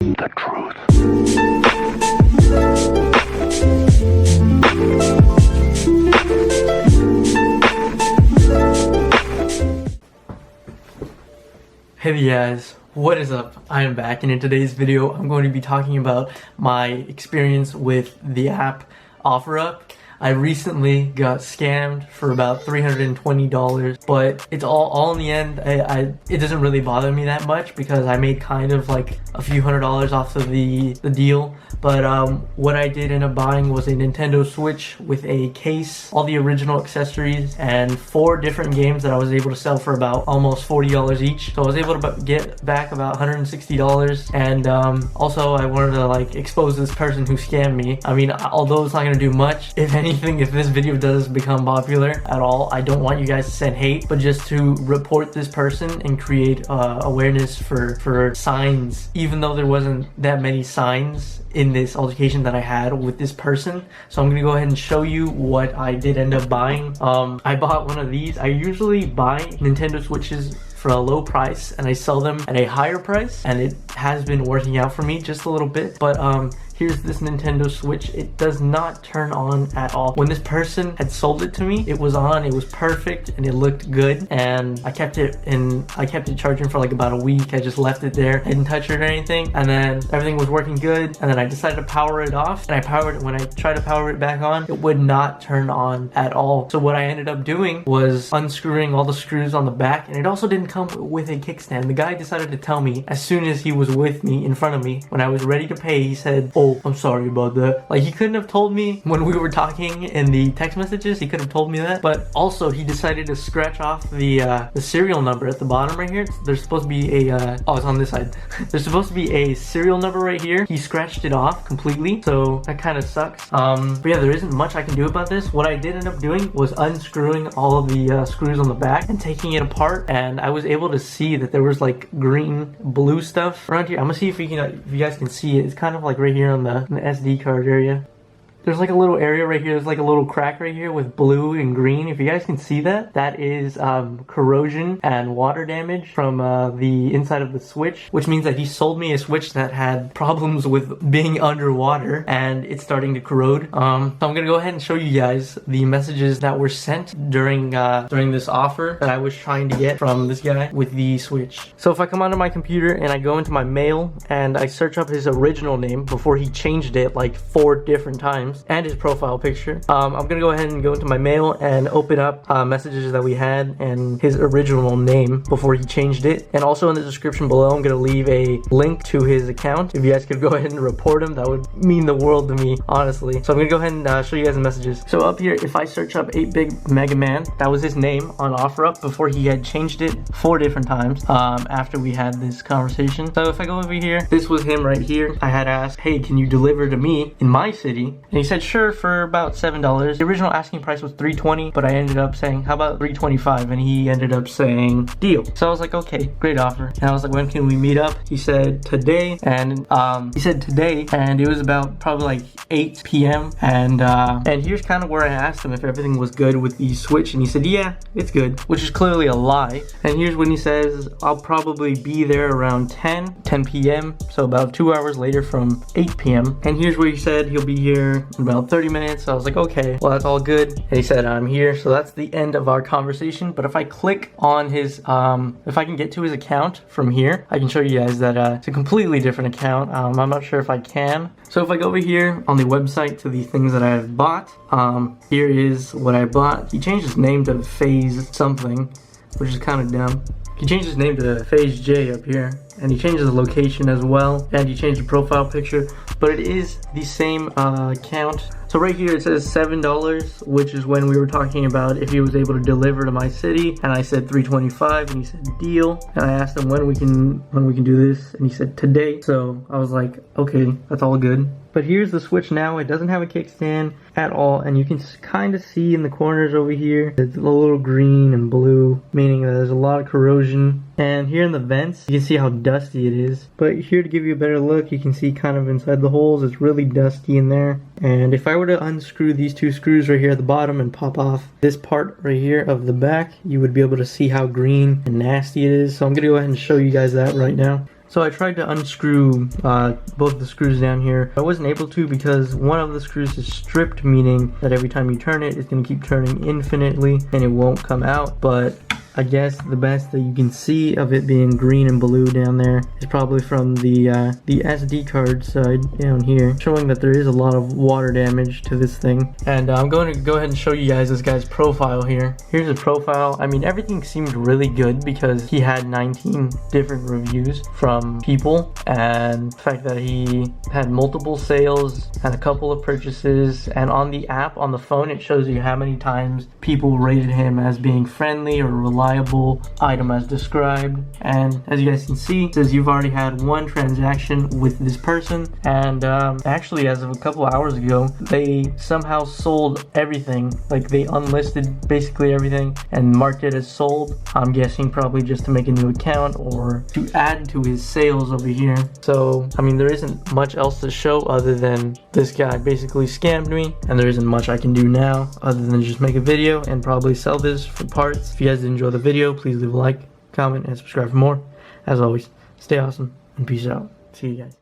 The truth. Hey guys, what is up? I am back, and in today's video I'm going to be talking about my experience with the app OfferUp. I recently got scammed for about $320, but it's all in the end. It doesn't really bother me that much because I made kind of like a few $100s off of the deal. But what I did end up buying was a Nintendo Switch with a case, all the original accessories, and 4 different games that I was able to sell for about almost $40 each. So I was able to get back about $160, and also I wanted to like expose this person who scammed me. I mean, although it's not gonna do much, if anything, if this video does become popular at all, I don't want you guys to send hate, but just to report this person and create awareness for signs, even though there wasn't that many signs in this altercation that I had with this person. So I'm gonna go ahead and show you what I did end up buying. I bought one of these. I usually buy Nintendo Switches for a low price and I sell them at a higher price, and it has been working out for me just a little bit. But here's this Nintendo Switch. It does not turn on at all. When this person had sold it to me, it was on, it was perfect, and it looked good. And I kept it charging for like about a week. I just left it there, I didn't touch it or anything, and then everything was working good. And then I decided to power it off, and when I tried to power it back on, it would not turn on at all. So what I ended up doing was unscrewing all the screws on the back, and it also didn't come with a kickstand. The guy decided to tell me as soon as he was with me, in front of me, when I was ready to pay, he said, "Oh, I'm sorry about that." Like, he couldn't have told me when we were talking in the text messages. He could have told me that. But also, he decided to scratch off the serial number at the bottom right here. There's supposed to be a oh, it's on this side. There's supposed to be a serial number right here. He scratched it off completely, so that kind of sucks. But yeah, there isn't much I can do about this. What I did end up doing was unscrewing all of the screws on the back and taking it apart, and I was able to see that there was like green, blue stuff around here. I'm gonna see if you guys can see it. It's kind of like right here on the SD card area. There's like a little area right here. There's like a little crack right here with blue and green. If you guys can see that, that is corrosion and water damage from the inside of the Switch, which means that he sold me a Switch that had problems with being underwater and it's starting to corrode. So I'm gonna go ahead and show you guys the messages that were sent during this offer that I was trying to get from this guy with the Switch. So if I come onto my computer and I go into my mail and I search up his original name before he changed it like 4 different times, and his profile picture, I'm gonna go ahead and go into my mail and open up messages that we had and his original name before he changed it. And also in the description below, I'm gonna leave a link to his account. If you guys could go ahead and report him, that would mean the world to me, honestly. So I'm gonna go ahead and show you guys the messages. So up here, if I search up 8-Big Mega Man, that was his name on OfferUp before he had changed it 4 different times after we had this conversation. So if I go over here, this was him right here. I had asked, "Hey, can you deliver to me in my city?" And he said sure for about $7. The original asking price was $320, but I ended up saying, how about $325? And he ended up saying deal. So I was like, okay, great offer. And I was like, when can we meet up? He said today, and it was about probably like 8 p.m. and here's kind of where I asked him if everything was good with the Switch, and he said, yeah, it's good, which is clearly a lie. And here's when he says, I'll probably be there around 10 p.m. so about 2 hours later from 8 p.m. And here's where he said he'll be here in about 30 minutes. So I was like, okay, well, that's all good. And he said, I'm here. So that's the end of our conversation. But if I click on his, if I can get to his account from here, I can show you guys that it's a completely different account. I'm not sure if I can. So if I go over here on the website to the things that I have bought, here is what I bought. He changed his name to Phase something, which is kind of dumb. He changed his name to Phase J up here, and he changed the location as well, and he changed the profile picture, but it is the same account. So right here it says $7, which is when we were talking about if he was able to deliver to my city, and I said $325, and he said deal. And I asked him when we can do this, and he said today. So I was like, okay, that's all good. But here's the Switch now. It doesn't have a kickstand at all, and you can kind of see in the corners over here, it's a little green and blue, meaning that there's a lot of corrosion. And here in the vents, you can see how dusty it is. But here to give you a better look, you can see kind of inside the holes, it's really dusty in there. And if I were to unscrew these 2 screws right here at the bottom and pop off this part right here of the back, you would be able to see how green and nasty it is. So I'm gonna go ahead and show you guys that right now. So I tried to unscrew both the screws down here. I wasn't able to because one of the screws is stripped, meaning that every time you turn it, it's going to keep turning infinitely and it won't come out. But I guess the best that you can see of it being green and blue down there is probably from the SD card side down here, showing that there is a lot of water damage to this thing. And I'm going to go ahead and show you guys this guy's profile here. Here's his profile. I mean, everything seemed really good because he had 19 different reviews from people, and the fact that he had multiple sales and a couple of purchases, and on the app on the phone it shows you how many times people rated him as being friendly or reliable, item as described. And as you guys can see, it says you've already had one transaction with this person, and actually as of a couple hours ago they somehow sold everything. Like, they unlisted basically everything and marked it as sold. I'm guessing probably just to make a new account or to add to his sales over here. So I mean, there isn't much else to show other than this guy basically scammed me, and there isn't much I can do now other than just make a video and probably sell this for parts. If you guys enjoy the video, please leave a like, comment, and subscribe for more. As always, stay awesome and peace out. See you guys.